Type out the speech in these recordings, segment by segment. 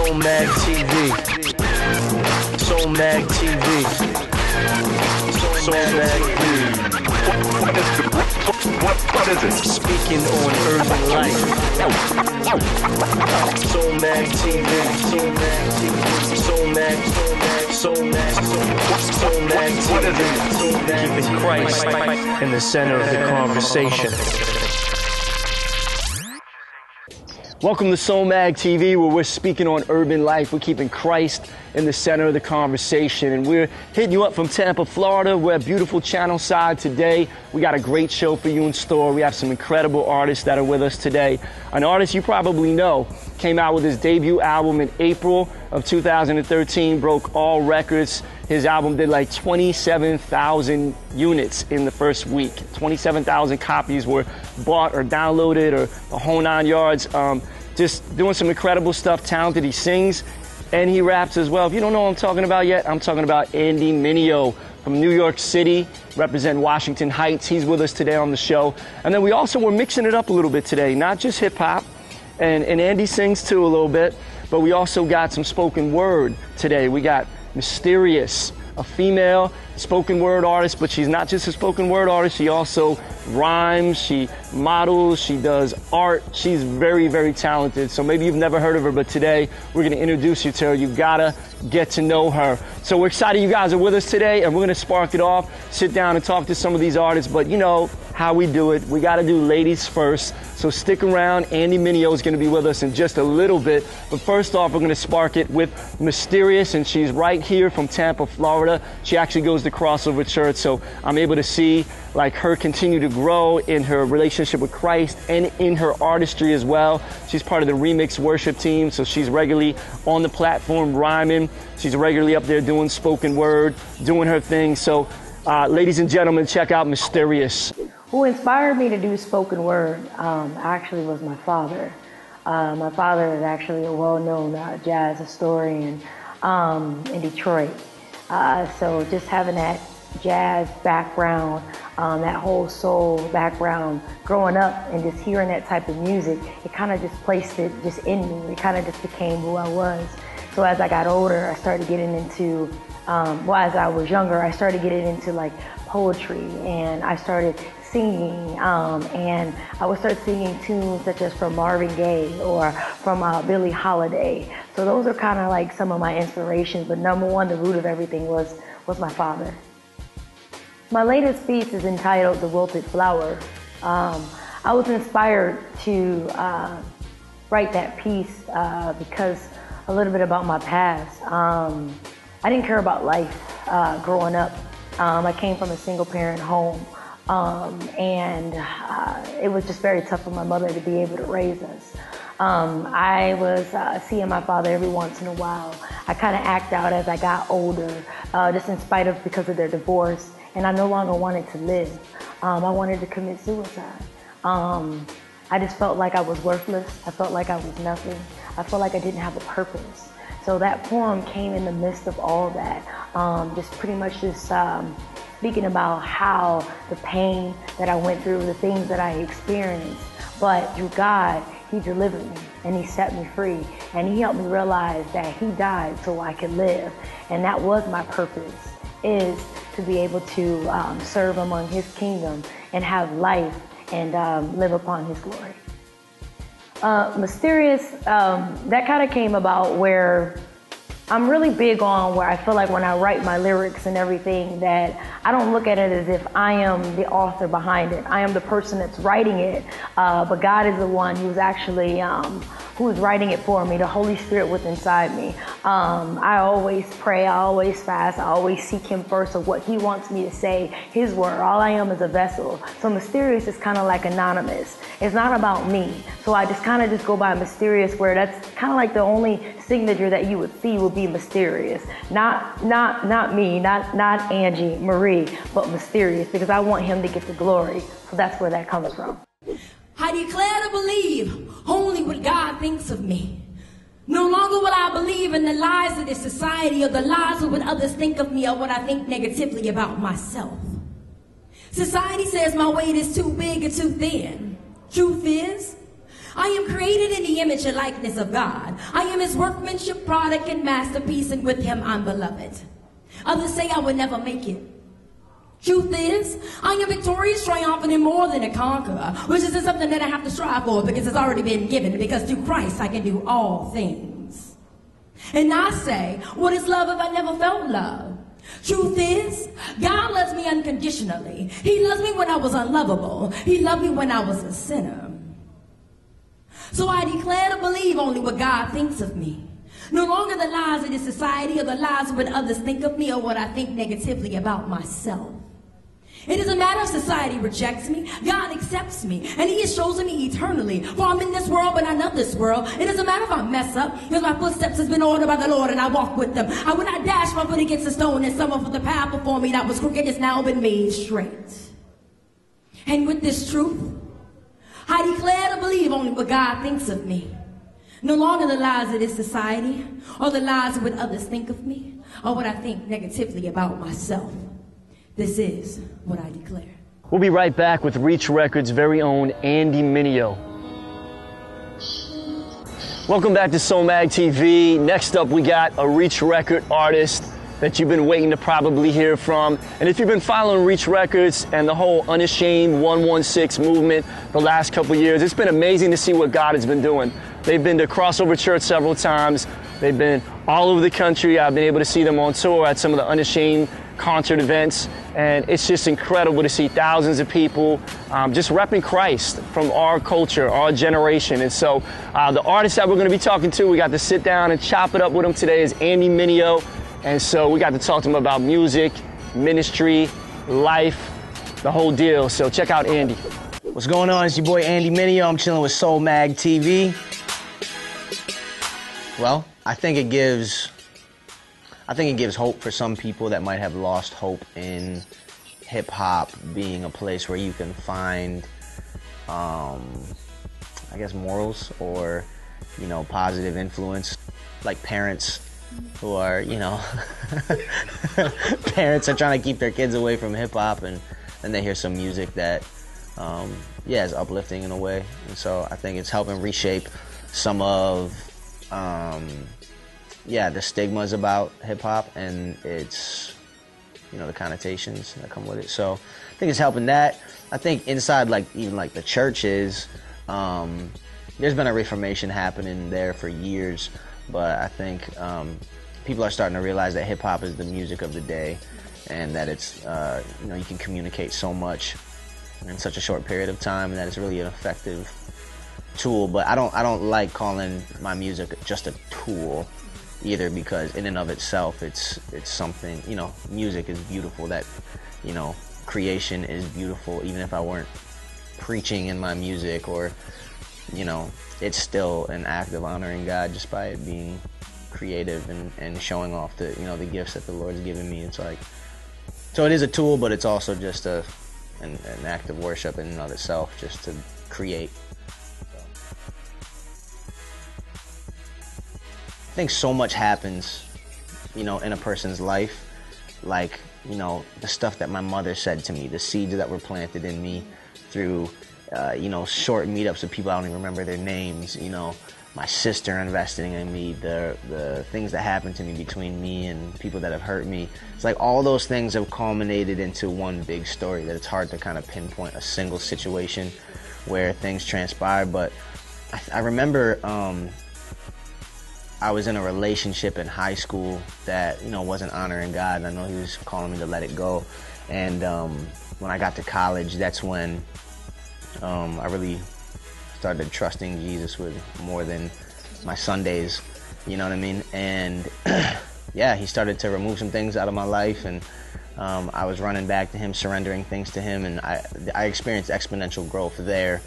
S.O.U.LMag TV. S.O.U.LMag TV. S.O.U.LMag TV. What is it? Speaking on urban life. S.O.U.LMag TV. S.O.U.LMag TV. What is it? Keeping Christ in the center of the conversation. Welcome to S.O.U.LMag TV, where we're speaking on urban life. We're keeping Christ in the center of the conversation. And we're hitting you up from Tampa, Florida. We're at beautiful Channel Side today. We got a great show for you in store. We have some incredible artists that are with us today. An artist you probably know came out with his debut album in April of 2013, broke all records. His album did like 27,000 units in the first week. 27,000 copies were bought or downloaded or the whole 9 yards. Just doing some incredible stuff, talented. He sings and he raps as well. If you don't know what I'm talking about yet, I'm talking about Andy Mineo from New York City, represent Washington Heights. He's with us today on the show. And then we also were mixing it up a little bit today, not just hip hop, and Andy sings too a little bit, but we also got some spoken word today. We got Mysteryous, a female spoken word artist, but she's not just a spoken word artist. She also rhymes, she models, she does art. She's very, very talented. So maybe you've never heard of her, but today we're going to introduce you to her. You gotta get to know her. So we're excited you guys are with us today, and we're going to spark it off, sit down and talk to some of these artists. But you know how we do it. We got to do ladies first. So stick around. Andy Mineo is going to be with us in just a little bit. But first off, we're going to spark it with Mysteryous, and she's right here from Tampa, Florida. She actually goes to Crossover Church, so I'm able to see like her continue to grow in her relationship with Christ and in her artistry as well. She's part of the remix worship team, so she's regularly on the platform rhyming. She's regularly up there doing spoken word, doing her thing. So ladies and gentlemen, check out Mysteryous. Who inspired me to do spoken word actually was my father. My father is actually a well-known jazz historian in Detroit. So just having that jazz background, that whole soul background, growing up and just hearing that type of music, it kind of just placed it just in me. It kind of just became who I was. So as I got older, I started getting into, as I was younger, I started getting into like poetry, and I started singing, and I would start singing tunes such as from Marvin Gaye or from Billie Holiday. So those are kind of like some of my inspirations, but number one, the root of everything was my father. My latest piece is entitled The Wilted Flower. I was inspired to write that piece because a little bit about my past. I didn't care about life growing up. I came from a single parent home. And it was just very tough for my mother to be able to raise us. I was seeing my father every once in a while. I kind of act out as I got older, just in spite of because of their divorce, and I no longer wanted to live. I wanted to commit suicide. I just felt like I was worthless. I felt like I was nothing. I felt like I didn't have a purpose. So that poem came in the midst of all that, just pretty much just speaking about how the pain that I went through, the things that I experienced, but through God, He delivered me and He set me free, and He helped me realize that He died so I could live, and that was my purpose, is to be able to serve among His kingdom and have life and live upon His glory. Mysteryous, that kind of came about where I'm really big on where I feel like when I write my lyrics and everything that I don't look at it as if I am the author behind it. I am the person that's writing it, but God is the one who's actually who's writing it for me, the Holy Spirit within inside me. I always pray, I always fast, I always seek Him first of what He wants me to say, His word. All I am is a vessel. So Mysteryous is kind of like anonymous. It's not about me. So I just kind of just go by Mysteryous, where that's kind of like the only signature that you would see would be Mysteryous. Not me, not Angie, Marie, but Mysteryous, because I want Him to get the glory. So that's where that comes from. I declare to believe only what God thinks of me. No longer will I believe in the lies of this society or the lies of what others think of me or what I think negatively about myself. Society says my weight is too big or too thin. Truth is, I am created in the image and likeness of God. I am his workmanship, product, and masterpiece, and with him I'm beloved. Others say I would never make it. Truth is, I am victorious, triumphant, and more than a conqueror, which isn't something that I have to strive for because it's already been given, because through Christ I can do all things. And I say, what is love if I never felt love? Truth is, God loves me unconditionally. He loves me when I was unlovable. He loved me when I was a sinner. So I declare to believe only what God thinks of me. No longer the lies of this society or the lies of what others think of me or what I think negatively about myself. It doesn't matter if society rejects me, God accepts me, and he has chosen me eternally. For I'm in this world, but not of this world. It doesn't matter if I mess up, because my footsteps has been ordered by the Lord, and I walk with them. I will not dash my foot against a stone, and stumble, for the path before me that was crooked has now been made straight. And with this truth, I declare to believe only what God thinks of me. No longer the lies of this society, or the lies of what others think of me, or what I think negatively about myself. This is what I declare. We'll be right back with Reach Records' very own Andy Mineo. Welcome back to S.O.U.LMag TV. Next up, we got a Reach Record artist that you've been waiting to probably hear from. And if you've been following Reach Records and the whole Unashamed 116 movement the last couple years, it's been amazing to see what God has been doing. They've been to Crossover Church several times. They've been all over the country. I've been able to see them on tour at some of the Unashamed concert events, and it's just incredible to see thousands of people just repping Christ from our culture, our generation. And so the artist that we're going to be talking to, we got to sit down and chop it up with him today, is Andy Mineo. And so we got to talk to him about music, ministry, life, the whole deal. So check out Andy. What's going on? It's your boy Andy Mineo. I'm chilling with S.O.U.LMag TV. Well, I think it gives hope for some people that might have lost hope in hip-hop being a place where you can find, I guess, morals or, you know, positive influence, like parents who are, you know, parents are trying to keep their kids away from hip-hop, and then they hear some music that, yeah, is uplifting in a way. And so I think it's helping reshape some of, yeah, the stigmas about hip-hop and its, you know, the connotations that come with it. So I think it's helping that. I think inside, like, even like the churches, there's been a reformation happening there for years, but I think people are starting to realize that hip-hop is the music of the day, and that it's, you know, you can communicate so much in such a short period of time, and that it's really an effective tool. But I don't like calling my music just a tool either, because in and of itself it's something, you know, music is beautiful, that, you know, creation is beautiful, even if I weren't preaching in my music, or, you know, it's still an act of honoring God just by it being creative and showing off the, you know, the gifts that the Lord's given me. It's like, so it is a tool, but it's also just an act of worship in and of itself, just to create. I think so much happens, you know, in a person's life, like, you know, the stuff that my mother said to me, the seeds that were planted in me through, you know, short meetups with people I don't even remember their names, you know, my sister investing in me, the things that happened to me between me and people that have hurt me. It's like all those things have culminated into one big story that it's hard to kind of pinpoint a single situation where things transpire. But I remember, I was in a relationship in high school that, you know, wasn't honoring God, and I know he was calling me to let it go. And when I got to college, that's when I really started trusting Jesus with more than my Sundays, you know what I mean? And yeah, he started to remove some things out of my life, and I was running back to him, surrendering things to him, and I experienced exponential growth there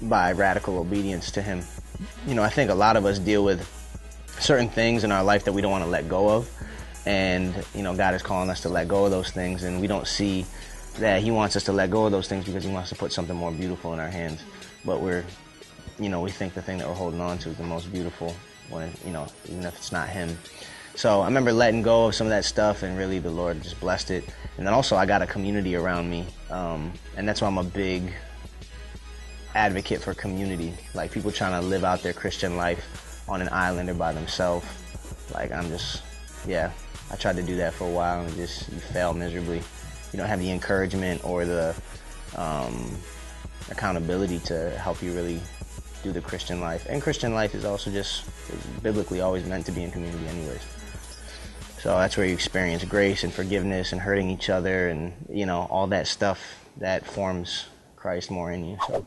by radical obedience to him. You know, I think a lot of us deal with certain things in our life that we don't want to let go of, and, you know, God is calling us to let go of those things, and we don't see that he wants us to let go of those things because he wants to put something more beautiful in our hands. But we're, you know, we think the thing that we're holding on to is the most beautiful, when, you know, even if it's not him. So I remember letting go of some of that stuff, and really the Lord just blessed it. And then also I got a community around me, and that's why I'm a big advocate for community. Like people trying to live out their Christian life on an island or by themselves. Like I'm just, yeah, I tried to do that for a while and just you fail miserably. You don't have the encouragement or the accountability to help you really do the Christian life. And Christian life is also just biblically always meant to be in community anyways. So that's where you experience grace and forgiveness and hurting each other and, you know, all that stuff that forms Christ more in you. So.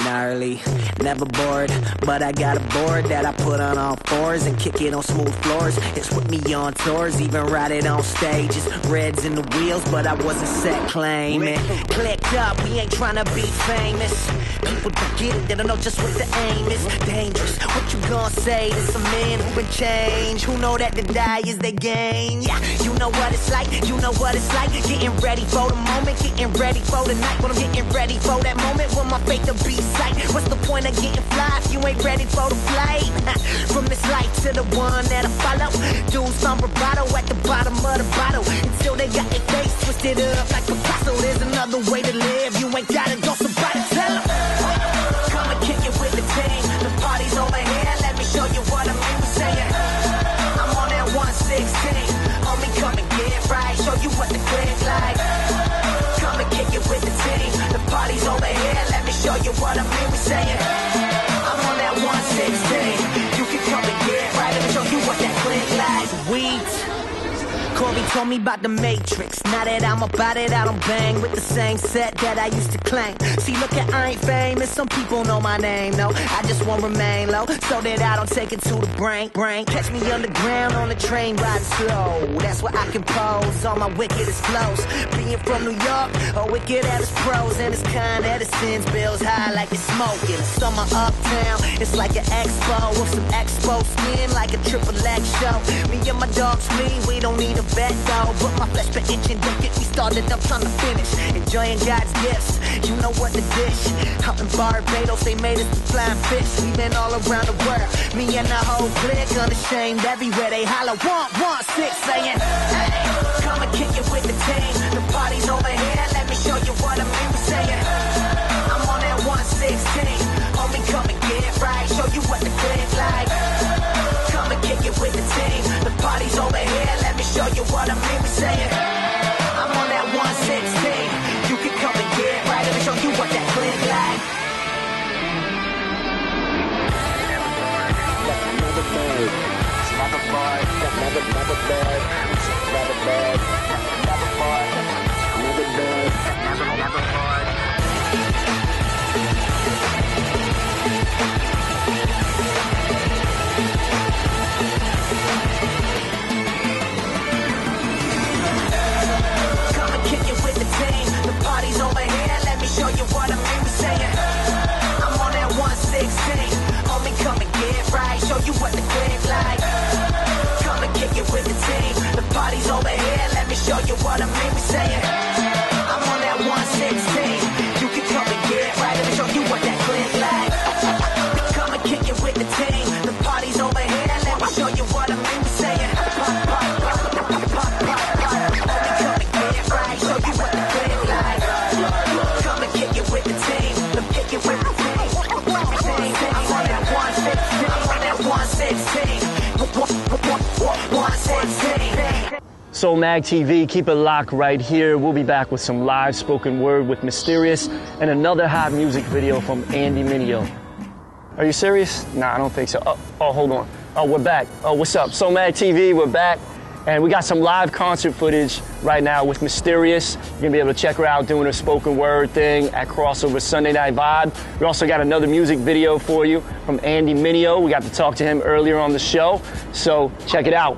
Gnarly, never bored, but I got a board that I put on all fours and kick it on smooth floors. It's with me on tours, even ride it on stages. Reds in the wheels, but I wasn't set claiming. Clicked up, we ain't trying to be famous. People don't get it, they don't know just what the aim is. Dangerous, what you gonna say to some men who been changed? Who know that to die is their game? Yeah, you know what it's like, you know what it's like. Getting ready for the moment, getting ready for the night. When I'm getting ready for that moment, when my faith will be sight. What's the point of getting fly if you ain't ready for the flight? From this light to the one that I follow. Dudes found bravado at the bottom of the bottle until they got their face twisted up like Picasso. There's another way to live, you ain't gotta go, somebody tell them. Come and kick it with the team, the party's over here, let me show you what I mean. We're saying, I'm on that 116, homie, come and get right, show you what the click's like. Come and kick it with the team, the party's over here, let me show you what I mean. We're saying, I'm on that 116, you can come and get right, let me show you what that click like. Sweet. Corey told me about the Matrix. Now that I'm about it, I don't bang with the same set that I used to claim. See, look at, I ain't famous. Some people know my name, no. I just won't remain low, so that I don't take it to the brain. Catch me underground on the train riding slow. That's where I can pose all my wickedest flows. Being from New York, a wicked at its pros, and it's kind that it sends bills high like it's smoking. Summer uptown, it's like an expo with some expo skin like a XXX show. Me and my dogs, we don't need a bet though, but my flesh been itching, don't get me started, I'm trying to finish. Enjoying God's gifts, you know what the dish. Out in Barbados, they made us the flying fish. We been all around the world, me and the whole clique, unashamed everywhere they holler 116, saying, hey, come and kick it with the team. The party's over here, let me show you what I mean. We're saying, I'm on that 116, homie, come and get right, show you what the click's like. Come and kick it with the team, the party's over here, let me show you what I mean. We're saying, I'm on that 116, you can come and get right, let me show you what that click like. Never bored, never bored, never bored, never bored, never bored, never bored. Party's over here, let me show you what I mean. We're saying, I'm on that 116, homie, come and get right, show you what the click's like. Come and kick it with the team, the party's over here, let me show you what I mean. We're saying, I'm on that 116, you can come and get right, let me show you what that click's like. Come and kick it with the team, the party's over here, let me show you what I mean. We're saying, homie, come and get right, show you what the click's like. Come and kick it with the team. Kick it with the team. I'm on that 116. I'm on that 116. S.O.U.LMag TV, keep it locked right here. We'll be back with some live spoken word with Mysteryous and another hot music video from Andy Mineo. Are you serious? Nah, I don't think so. Oh, hold on. Oh, we're back. Oh, what's up? S.O.U.LMag TV, we're back. And we got some live concert footage right now with Mysteryous. You're gonna be able to check her out doing her spoken word thing at Crossover Sunday Night Vibe. We also got another music video for you from Andy Mineo. We got to talk to him earlier on the show, so check it out.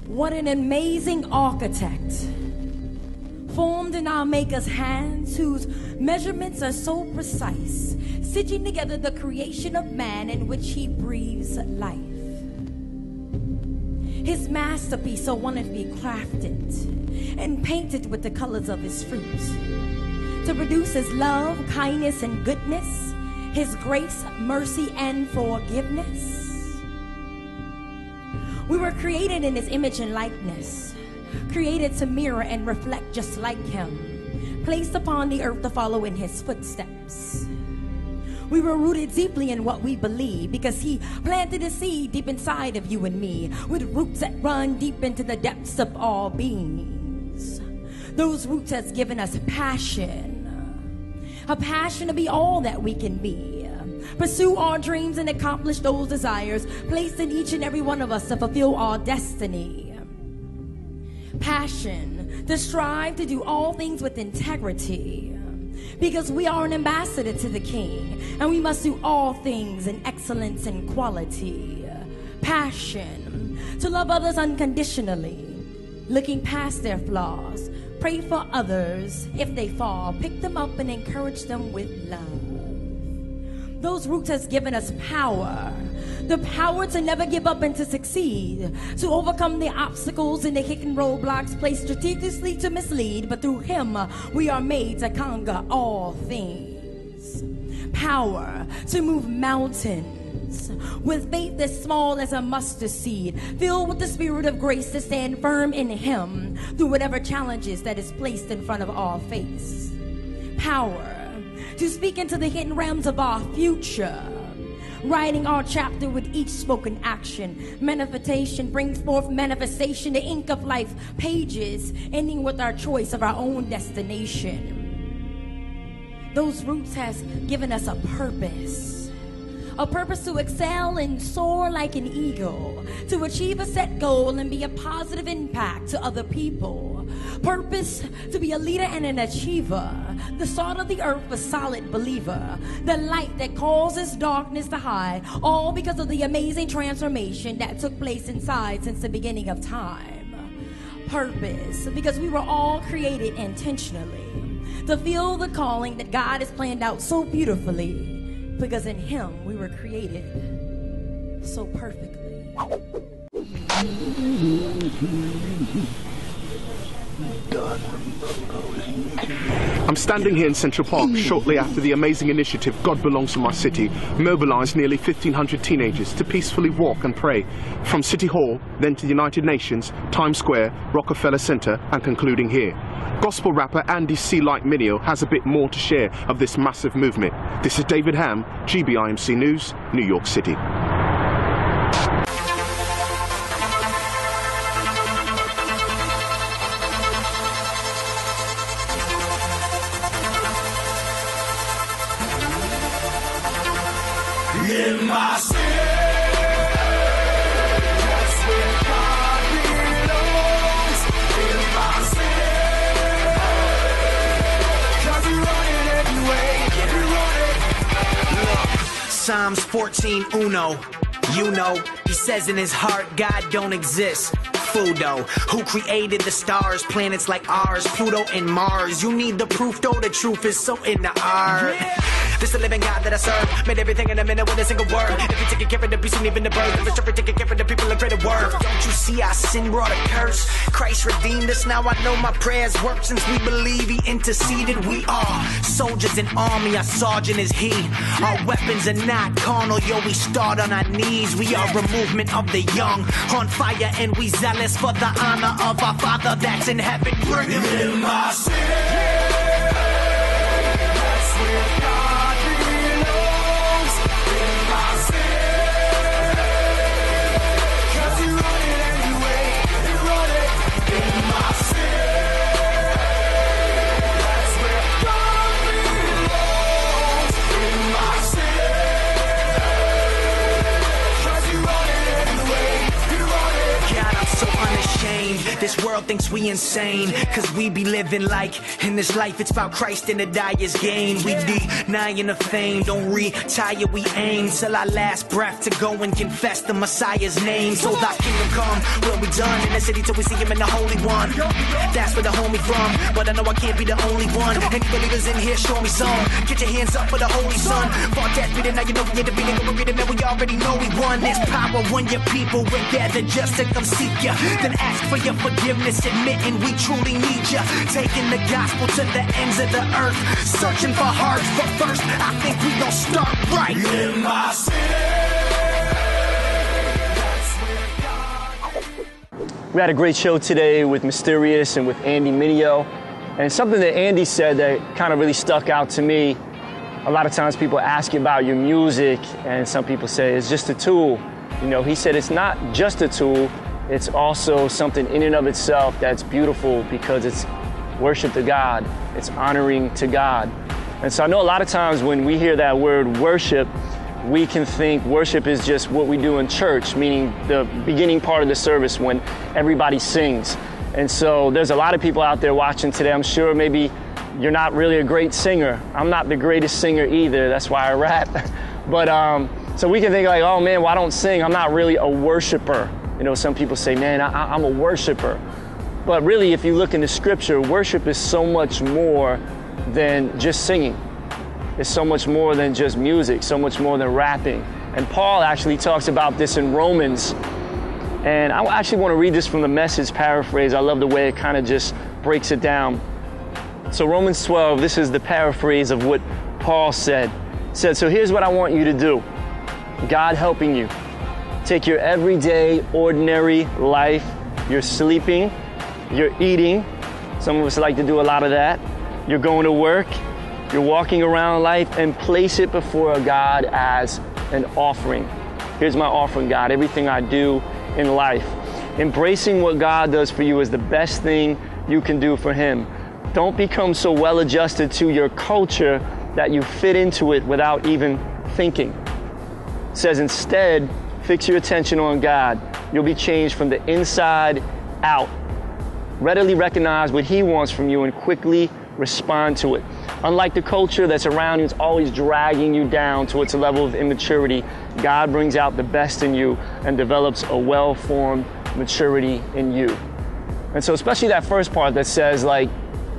What an amazing architect. Formed in our Maker's hands, whose measurements are so precise, stitching together the creation of man in which he breathes life. His masterpiece so wonderfully crafted and painted with the colors of his fruits, to produce his love, kindness, and goodness, his grace, mercy, and forgiveness. We were created in his image and likeness, created to mirror and reflect just like him, placed upon the earth to follow in his footsteps. We were rooted deeply in what we believe because he planted a seed deep inside of you and me, with roots that run deep into the depths of all beings. Those roots has given us passion, a passion to be all that we can be, pursue our dreams and accomplish those desires placed in each and every one of us to fulfill our destiny. Passion to strive to do all things with integrity, because we are an ambassador to the King, and we must do all things in excellence and quality. Passion to love others unconditionally, looking past their flaws, pray for others if they fall, pick them up and encourage them with love. Those roots has given us power, the power to never give up and to succeed, to overcome the obstacles and the hidden roadblocks placed strategically to mislead, but through him we are made to conquer all things. Power to move mountains with faith as small as a mustard seed, filled with the spirit of grace to stand firm in him through whatever challenges that is placed in front of our face. Power to speak into the hidden realms of our future, writing our chapter with each spoken action. Manifestation brings forth manifestation, the ink of life pages, ending with our choice of our own destination. Those roots has given us a purpose to excel and soar like an eagle, to achieve a set goal and be a positive impact to other people. Purpose to be a leader and an achiever, the salt of the earth, a solid believer, the light that causes darkness to hide, all because of the amazing transformation that took place inside since the beginning of time. Purpose because we were all created intentionally to feel the calling that God has planned out so beautifully, because in him we were created so perfectly. I'm standing here in Central Park shortly after the amazing initiative God Belongs to My City mobilized nearly 1,500 teenagers to peacefully walk and pray from City Hall, then to the United Nations, Times Square, Rockefeller Center, and concluding here. Gospel rapper Andy Mineo has a bit more to share of this massive movement. This is David Ham, GBIMC News, New York City. In my city, that's where God belongs. In my city, 'cause you run it anyway, you run it. Look, Psalms 14:1, you know, he says in his heart, God don't exist. Fudo, who created the stars, planets like ours, Pluto and Mars. You need the proof, though the truth is so in the art. This the living God that I serve, made everything in a minute with a single word. If you're taking care of the beast and even the birds, if you're taking care of the people, a greater word. Don't you see our sin brought a curse? Christ redeemed us, now I know my prayers work. Since we believe he interceded, we are soldiers in army, our sergeant is he. Our weapons are not carnal, yo, we start on our knees. We are a movement of the young, on fire, and we zealous for the honor of our Father that's in heaven. Bring him in my city, that's where God belongs. In my city, 'cause you run it anyway, you run it. In my city, that's where God belongs. In my city, 'cause you run it anyway, you run it. God, I'm so unashamed This world thinks we insane, cause we be living like in this life it's about Christ and to die is gain. We denying the fame, don't retire, we aim till our last breath to go and confess the Messiah's name. So thy kingdom come, will be done in the city till we see him in the Holy One. That's where the homie from, but I know I can't be the only one. Any believers in here, show me some. Get your hands up for the Holy Son. Fuck that beating, now you know we ain't defeated, but we're reading that we already know we won. There's power when your people will gather just to come seek ya. Then ask for your forgiveness, admitting we truly need ya. Taking the gospel to the ends of the earth, searching for hearts, but first I think we gon' start right in my city. We had a great show today with Mysteryous and with Andy Mineo. And something that Andy said that kind of really stuck out to me. A lot of times people ask you about your music, and some people say it's just a tool. You know, he said it's not just a tool, it's also something in and of itself that's beautiful because it's worship to God, it's honoring to God. And so I know a lot of times when we hear that word worship, we can think worship is just what we do in church, meaning the beginning part of the service when everybody sings. And so there's a lot of people out there watching today. I'm sure maybe you're not really a great singer. I'm not the greatest singer either. That's why I rap. But so we can think like, oh man, well I don't sing. I'm not really a worshiper. You know, some people say, man, I'm a worshiper. But really, if you look into scripture, worship is so much more than just singing. It's so much more than just music, so much more than rapping. And Paul actually talks about this in Romans. And I actually want to read this from the Message paraphrase. I love the way it kind of just breaks it down. So Romans 12, this is the paraphrase of what Paul said. He said, so here's what I want you to do. God helping you. Take your everyday, ordinary life. You're sleeping, you're eating. Some of us like to do a lot of that. You're going to work. You're walking around life, and place it before God as an offering. Here's my offering, God, everything I do in life. Embracing what God does for you is the best thing you can do for him. Don't become so well adjusted to your culture that you fit into it without even thinking. It says instead, fix your attention on God. You'll be changed from the inside out. Readily recognize what he wants from you and quickly respond to it. Unlike the culture that's around you, it's always dragging you down towards a level of immaturity. God brings out the best in you and develops a well-formed maturity in you. And so especially that first part that says like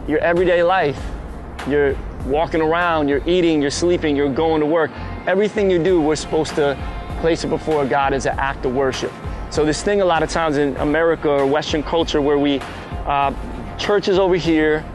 your everyday life, you're walking around, you're eating, you're sleeping, you're going to work. Everything you do, we're supposed to place it before God as an act of worship. So this thing a lot of times in America or Western culture where we, church is over here,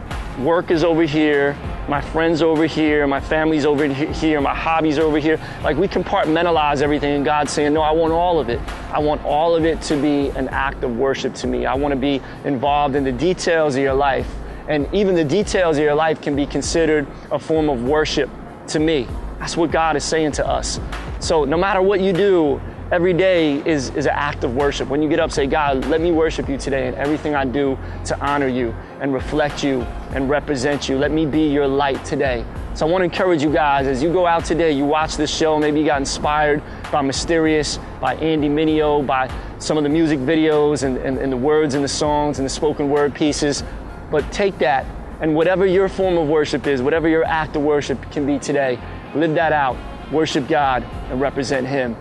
work is over here, my friends over here, my family's over here, my hobbies over here. Like we compartmentalize everything, and God's saying, no, I want all of it. I want all of it to be an act of worship to me. I want to be involved in the details of your life. And even the details of your life can be considered a form of worship to me. That's what God is saying to us. So no matter what you do, every day is an act of worship. When you get up, say, God, let me worship you today in everything I do to honor you and reflect you and represent you. Let me be your light today. So I want to encourage you guys, as you go out today, you watch this show, maybe you got inspired by Mysteryous, by Andy Mineo, by some of the music videos and the words and the songs and the spoken word pieces. But take that, and whatever your form of worship is, whatever your act of worship can be today, live that out, worship God, and represent him.